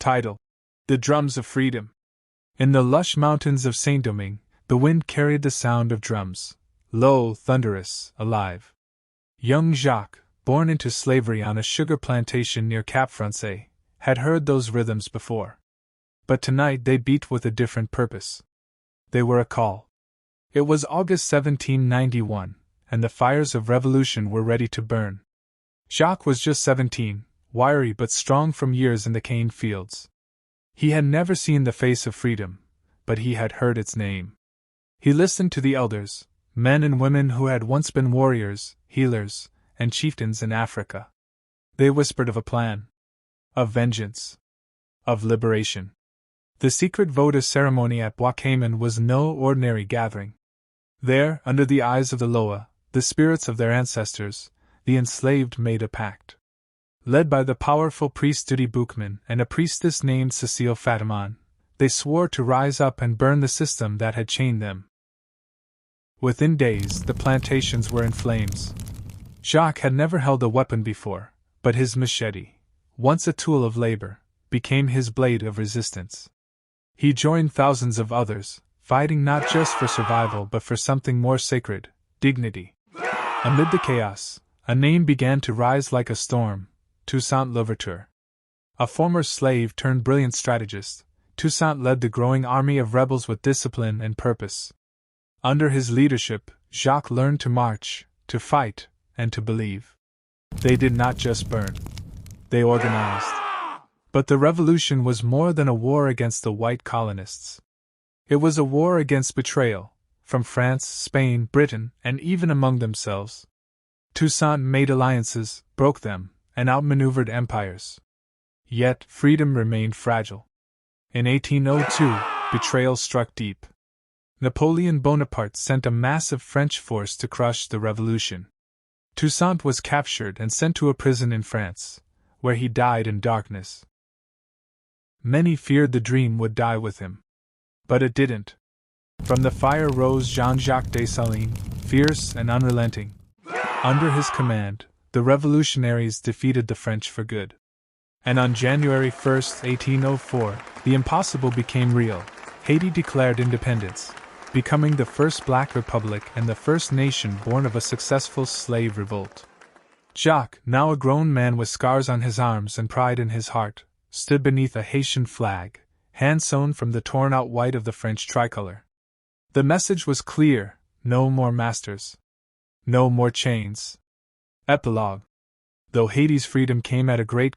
Title: The Drums of Freedom. In the lush mountains of Saint-Domingue, the wind carried the sound of drums, low, thunderous, alive. Young Jacques, born into slavery on a sugar plantation near Cap Francais, had heard those rhythms before. But tonight they beat with a different purpose. They were a call. It was August 1791, and the fires of revolution were ready to burn. Jacques was just 17, wiry but strong from years in the cane fields. He had never seen the face of freedom, but he had heard its name. He listened to the elders, men and women who had once been warriors, healers, and chieftains in Africa. They whispered of a plan, of vengeance, of liberation. The secret votive ceremony at Bois Cayman was no ordinary gathering. There, under the eyes of the Loa, the spirits of their ancestors, the enslaved made a pact. Led by the powerful priest Dudi Boukman and a priestess named Cecile Fatiman, they swore to rise up and burn the system that had chained them. Within days, the plantations were in flames. Jacques had never held a weapon before, but his machete, once a tool of labor, became his blade of resistance. He joined thousands of others, fighting not just for survival but for something more sacred, dignity. Amid the chaos, a name began to rise like a storm: Toussaint Louverture. A former slave turned brilliant strategist, Toussaint led the growing army of rebels with discipline and purpose. Under his leadership, Jacques learned to march, to fight, and to believe. They did not just burn. They organized. But the revolution was more than a war against the white colonists. It was a war against betrayal, from France, Spain, Britain, and even among themselves. Toussaint made alliances, broke them, and outmaneuvered empires. Yet, freedom remained fragile. In 1802, betrayal struck deep. Napoleon Bonaparte sent a massive French force to crush the revolution. Toussaint was captured and sent to a prison in France, where he died in darkness. Many feared the dream would die with him. But it didn't. From the fire rose Jean-Jacques Dessalines, fierce and unrelenting. Under his command, the revolutionaries defeated the French for good. And on January 1, 1804, the impossible became real. Haiti declared independence, becoming the first black republic and the first nation born of a successful slave revolt. Jacques, now a grown man with scars on his arms and pride in his heart, stood beneath a Haitian flag, hand-sewn from the torn-out white of the French tricolor. The message was clear: no more masters. No more chains. Epilogue. Though Haiti's freedom came at a great